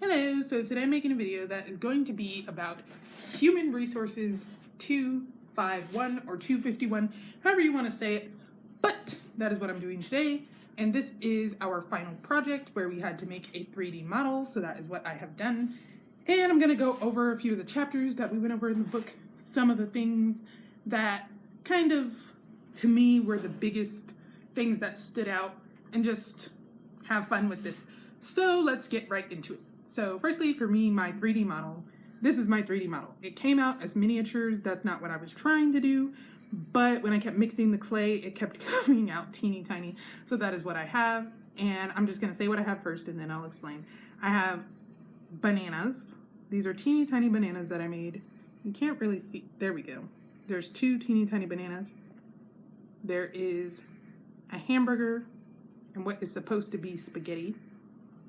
Hello, so today I'm making a video that is going to be about Human Resources 251 or 251, however you want to say it, but that is what I'm doing today. And this is our final project where we had to make a 3D model, so that is what I have done. And I'm going to go over a few of the chapters that we went over in the book, some of the things that kind of, to me, were the biggest things that stood out, and just have fun with this. So let's get right into it. So firstly, for me, my 3D model, this is my 3D model. It came out as miniatures. That's not what I was trying to do. But when I kept mixing the clay, it kept coming out teeny tiny. So that is what I have. And I'm just going to say what I have first and then I'll explain. I have bananas. These are teeny tiny bananas that I made. You can't really see. There we go. There's two teeny tiny bananas. There is a hamburger and what is supposed to be spaghetti.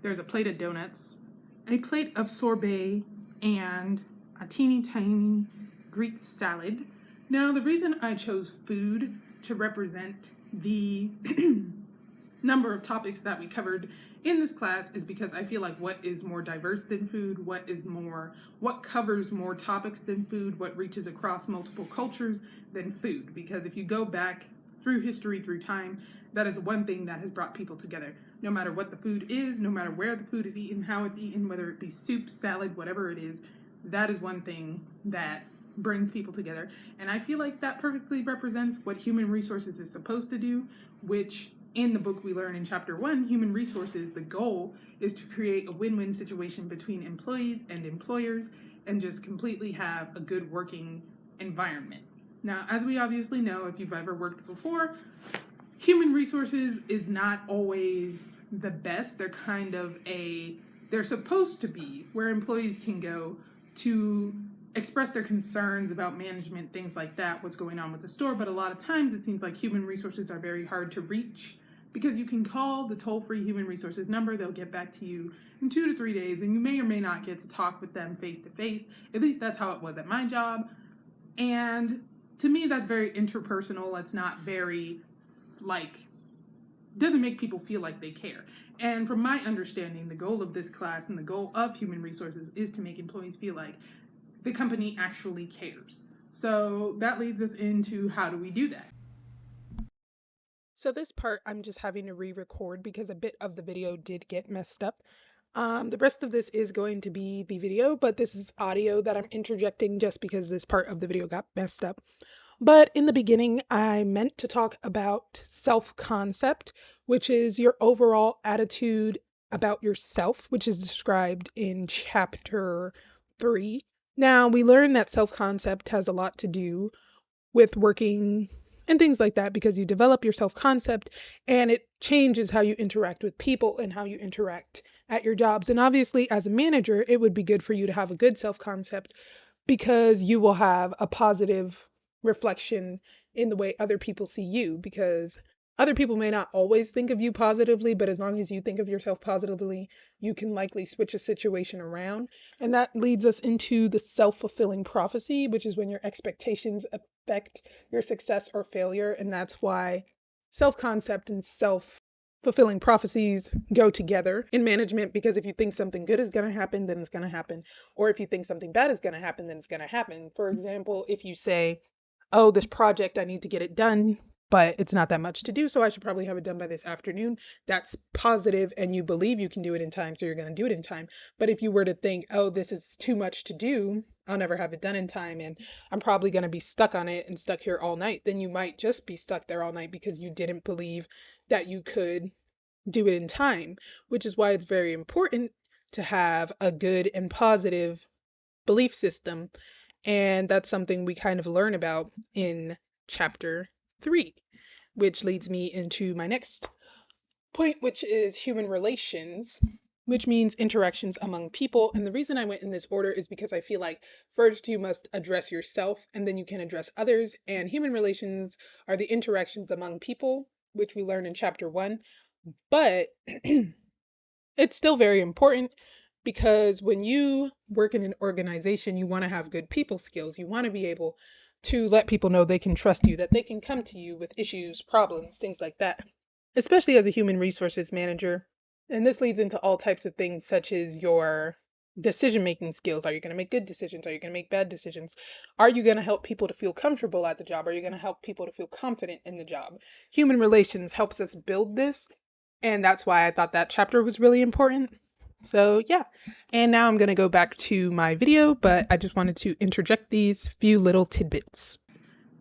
There's a plate of donuts, a plate of sorbet, and a teeny tiny Greek salad. Now, the reason I chose food to represent the number of topics that we covered in this class is because I feel like what is more diverse than food, what covers more topics than food, what reaches across multiple cultures than food. Because if you go back through history, through time, that is the one thing that has brought people together. No matter what the food is, no matter where the food is eaten, how it's eaten, whether it be soup, salad, whatever it is, that is one thing that brings people together. And I feel like that perfectly represents what human resources is supposed to do, which in the book we learn in chapter 1, human resources, the goal is to create a win-win situation between employees and employers and just completely have a good working environment. Now, as we obviously know, if you've ever worked before, human resources is not always the best. They're supposed to be where employees can go to express their concerns about management, things like that, what's going on with the store. But a lot of times it seems like human resources are very hard to reach because you can call the toll-free human resources number. They'll get back to you in 2 to 3 days, and you may or may not get to talk with them face to face. At least that's how it was at my job. And to me, that's very interpersonal. It's not very doesn't make people feel like they care. And from my understanding, the goal of this class and the goal of human resources is to make employees feel like the company actually cares. So that leads us into how do we do that? So this part I'm just having to re-record because a bit of the video did get messed up. The rest of this is going to be the video, but this is audio that I'm interjecting just because this part of the video got messed up. But in the beginning, I meant to talk about self-concept, which is your overall attitude about yourself, which is described in chapter 3. Now, we learn that self-concept has a lot to do with working and things like that because you develop your self-concept and it changes how you interact with people and how you interact at your jobs. And obviously, as a manager, it would be good for you to have a good self-concept because you will have a positive reflection in the way other people see you, because other people may not always think of you positively, but as long as you think of yourself positively, you can likely switch a situation around. And that leads us into the self-fulfilling prophecy, which is when your expectations affect your success or failure. And that's why self-concept and self-fulfilling prophecies go together in management, because if you think something good is going to happen, then it's going to happen. Or if you think something bad is going to happen, then it's going to happen. For example, if you say, oh, this project, I need to get it done, but it's not that much to do, so I should probably have it done by this afternoon. That's positive, and you believe you can do it in time, so you're going to do it in time. But if you were to think, oh, this is too much to do, I'll never have it done in time, and I'm probably going to be stuck on it and stuck here all night, then you might just be stuck there all night because you didn't believe that you could do it in time, which is why it's very important to have a good and positive belief system. And that's something we kind of learn about in chapter 3, which leads me into my next point, which is human relations, which means interactions among people. And the reason I went in this order is because I feel like first you must address yourself and then you can address others. And human relations are the interactions among people, which we learn in chapter 1. But it's still very important because when you work in an organization, you want to have good people skills. You want to be able to let people know they can trust you, that they can come to you with issues, problems, things like that, especially as a human resources manager. And this leads into all types of things such as your decision-making skills. Are you going to make good decisions? Are you going to make bad decisions? Are you going to help people to feel comfortable at the job? Are you going to help people to feel confident in the job? Human relations helps us build this, and that's why I thought that chapter was really important. So yeah, and now I'm going to go back to my video, but I just wanted to interject these few little tidbits.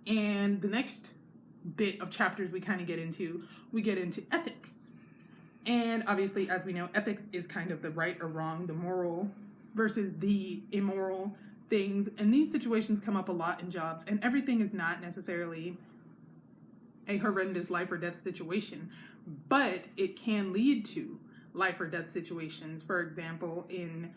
And the next bit of chapters we get into ethics. And obviously, as we know, ethics is kind of the right or wrong, the moral versus the immoral things. And these situations come up a lot in jobs, and everything is not necessarily a horrendous life or death situation, but it can lead to life or death situations. For example, in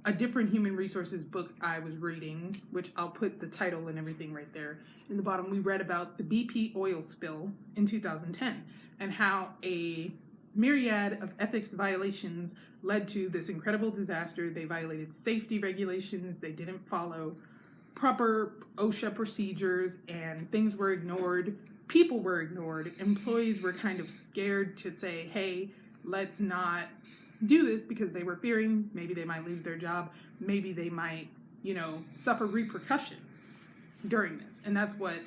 a different human resources book I was reading, which I'll put the title and everything right there in the bottom, we read about the BP oil spill in 2010 and how a myriad of ethics violations led to this incredible disaster. They violated safety regulations, they didn't follow proper OSHA procedures, and things were ignored. People were ignored. Employees were kind of scared to say, hey, let's not do this, because they were fearing maybe they might lose their job, maybe they might, suffer repercussions during this. And that's what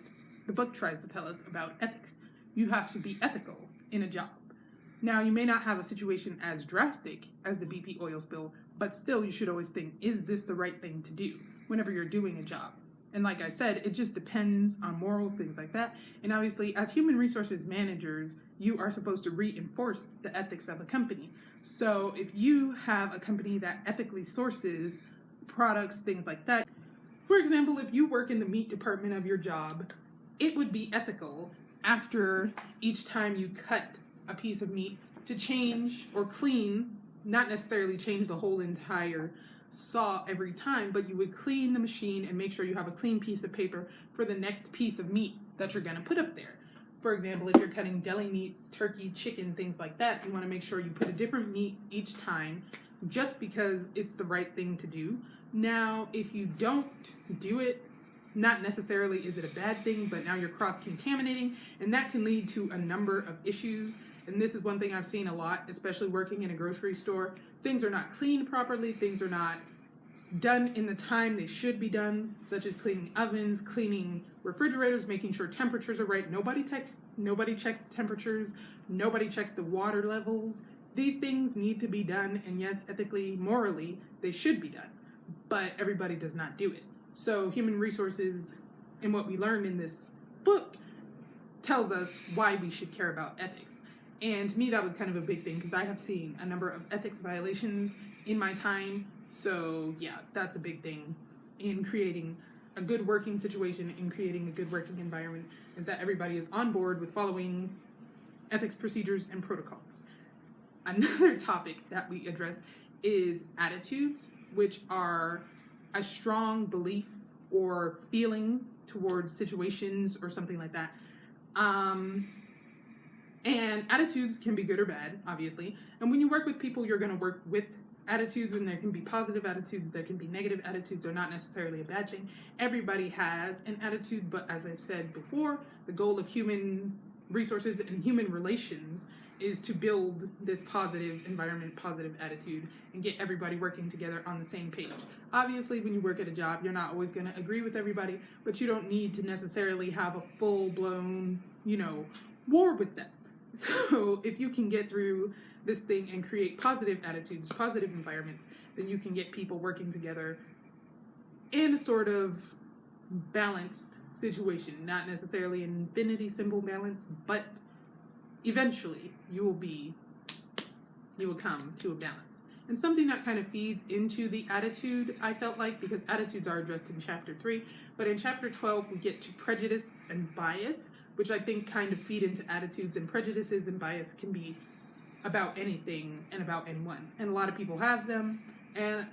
the book tries to tell us about ethics. You have to be ethical in a job. Now, you may not have a situation as drastic as the BP oil spill, but still you should always think, is this the right thing to do whenever you're doing a job? And like I said, it just depends on morals, things like that. And obviously, as human resources managers, you are supposed to reinforce the ethics of a company. So if you have a company that ethically sources products, things like that, for example, if you work in the meat department of your job, it would be ethical after each time you cut a piece of meat to change or clean, not necessarily change the whole entire saw every time, but you would clean the machine and make sure you have a clean piece of paper for the next piece of meat that you're going to put up there. For example, if you're cutting deli meats, turkey, chicken, things like that, you want to make sure you put a different meat each time, just because it's the right thing to do. Now, if you don't do it, not necessarily is it a bad thing, but now you're cross-contaminating, and that can lead to a number of issues. And this is one thing I've seen a lot, especially working in a grocery store. Things are not cleaned properly, things are not done in the time they should be done, such as cleaning ovens, cleaning refrigerators, making sure temperatures are right. Nobody checks the temperatures, nobody checks the water levels. These things need to be done, and yes, ethically, morally, they should be done, but everybody does not do it. So human resources, and what we learned in this book, tells us why we should care about ethics. And to me, that was kind of a big thing, because I have seen a number of ethics violations in my time. So yeah, that's a big thing in creating a good working situation, in creating a good working environment, is that everybody is on board with following ethics procedures and protocols. Another topic that we address is attitudes, which are a strong belief or feeling towards situations or something like that. And attitudes can be good or bad, obviously. And when you work with people, you're going to work with attitudes, and there can be positive attitudes, there can be negative attitudes. They're not necessarily a bad thing. Everybody has an attitude, but as I said before, the goal of human resources and human relations is to build this positive environment, positive attitude, and get everybody working together on the same page. Obviously, when you work at a job, you're not always going to agree with everybody, but you don't need to necessarily have a full-blown, war with them. So if you can get through this thing and create positive attitudes, positive environments, then you can get people working together in a sort of balanced situation. Not necessarily an infinity symbol balance, but eventually you will come to a balance. And something that kind of feeds into the attitude, I felt like, because attitudes are addressed in chapter 3, but in chapter 12 we get to prejudice and bias, which I think kind of feed into attitudes. And prejudices and bias can be about anything and about anyone, and a lot of people have them. And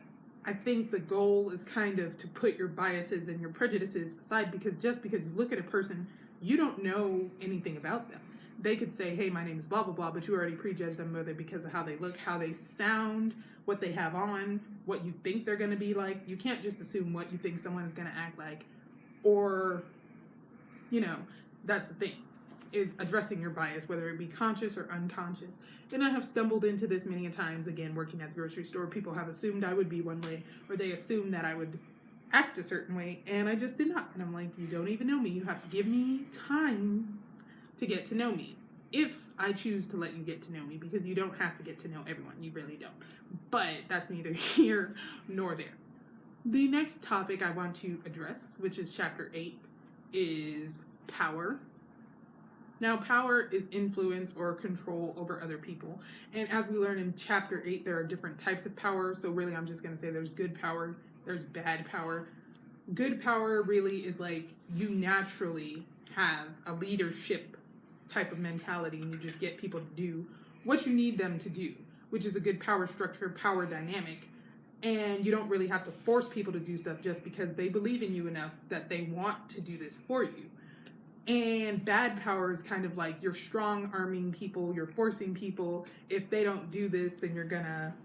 I think the goal is kind of to put your biases and your prejudices aside, because just because you look at a person, you don't know anything about them. They could say, hey, my name is blah blah blah, but you already prejudge them whether because of how they look, how they sound, what they have on, what you think they're going to be like. You can't just assume what you think someone is going to act like, or that's the thing. is addressing your bias, whether it be conscious or unconscious. And I have stumbled into this many a times, again, working at the grocery store. People have assumed I would be one way, or they assume that I would act a certain way, and I just did not. And I'm like, you don't even know me. You have to give me time to get to know me. If I choose to let you get to know me, because you don't have to get to know everyone. You really don't. But that's neither here nor there. The next topic I want to address, which is chapter 8, is power. Now, power is influence or control over other people. And as we learn in chapter 8, there are different types of power. So really, I'm just going to say there's good power, there's bad power. Good power really is like you naturally have a leadership type of mentality, and you just get people to do what you need them to do, which is a good power structure, power dynamic. And you don't really have to force people to do stuff just because they believe in you enough that they want to do this for you. And bad power is kind of like you're strong arming people, you're forcing people. If they don't do this, then you're gonna,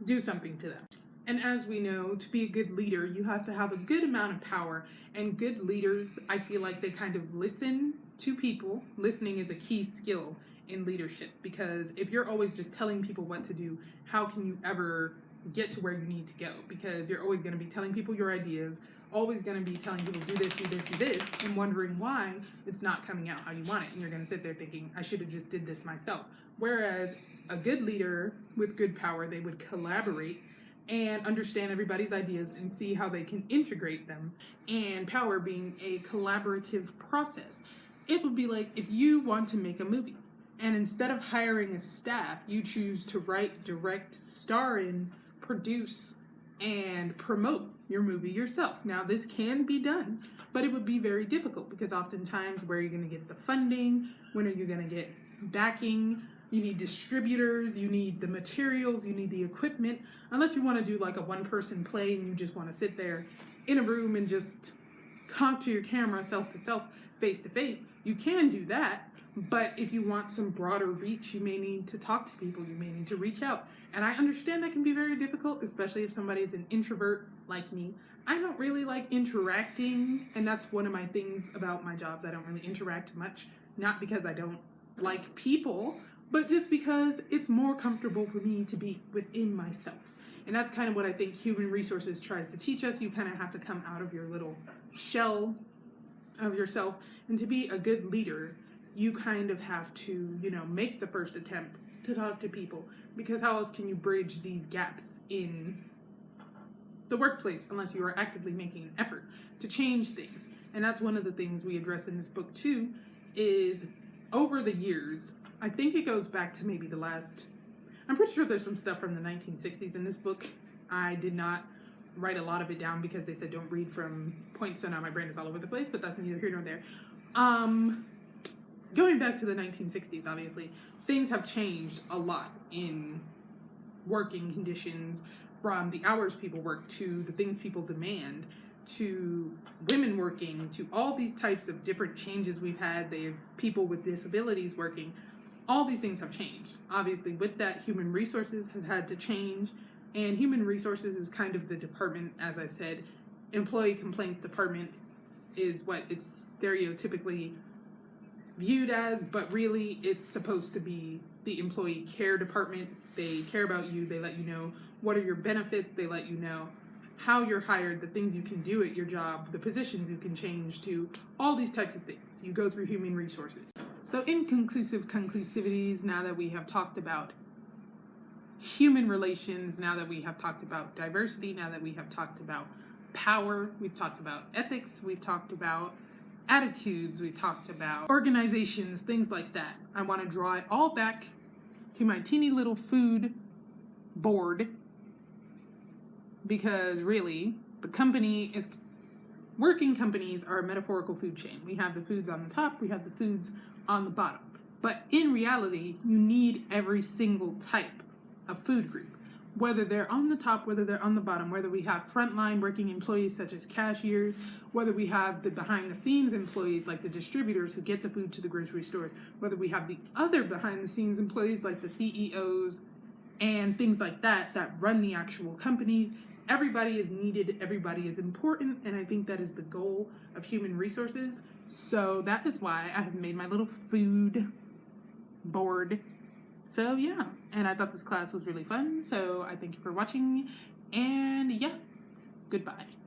do something to them. And as we know, to be a good leader, you have to have a good amount of power. And good leaders, I feel like they kind of listen to people. Listening is a key skill in leadership, because if you're always just telling people what to do, how can you ever get to where you need to go? Because you're always going to be telling people your ideas, always going to be telling people do this, do this, do this, and wondering why it's not coming out how you want it. And you're going to sit there thinking, I should have just did this myself. Whereas a good leader with good power, they would collaborate and understand everybody's ideas and see how they can integrate them. And power being a collaborative process. It would be like if you want to make a movie, and instead of hiring a staff, you choose to write, direct, star in, produce, and promote your movie yourself. Now, this can be done, but it would be very difficult because oftentimes, where are you going to get the funding? When are you going to get backing? You need distributors, you need the materials, you need the equipment. Unless you want to do like a one-person play and you just want to sit there in a room and just talk to your camera self to self, face to face, you can do that. But if you want some broader reach, you may need to talk to people, you may need to reach out. And I understand that can be very difficult, especially if somebody's an introvert like me. I don't really like interacting, and that's one of my things about my jobs. I don't really interact much, not because I don't like people, but just because it's more comfortable for me to be within myself. And that's kind of what I think human resources tries to teach us. You kind of have to come out of your little shell of yourself. And to be a good leader, you kind of have to, make the first attempt to talk to people. Because how else can you bridge these gaps in the workplace unless you are actively making an effort to change things? And that's one of the things we address in this book too, is over the years, I think it goes back to maybe I'm pretty sure there's some stuff from the 1960s in this book. I did not write a lot of it down because they said don't read from points, so now my brain is all over the place, but that's neither here nor there. Going back to the 1960s, obviously, things have changed a lot in working conditions, from the hours people work to the things people demand, to women working, to all these types of different changes we've had. They have people with disabilities working. All these things have changed. Obviously, with that, human resources have had to change, and human resources is kind of the department, as I've said. Employee complaints department is what it's stereotypically viewed as, but really it's supposed to be the employee care department. They care about you. They let you know what are your benefits. They let you know how you're hired, the things you can do at your job, the positions you can change to, all these types of things. You go through human resources. So in conclusivities, now that we have talked about human relations, now that we have talked about diversity, now that we have talked about power, we've talked about ethics, we've talked about attitudes, we've talked about organizations, things like that. I want to draw it all back to my teeny little food board, because really, working companies are a metaphorical food chain. We have the foods on the top, we have the foods on the bottom. But in reality, you need every single type of food group, whether they're on the top, whether they're on the bottom, whether we have frontline working employees such as cashiers, whether we have the behind the scenes employees like the distributors who get the food to the grocery stores, whether we have the other behind the scenes employees like the CEOs and things like that that run the actual companies. Everybody is needed, everybody is important, and I think that is the goal of human resources. So that is why I have made my little food board. So yeah, and I thought this class was really fun, so I thank you for watching, and yeah, goodbye.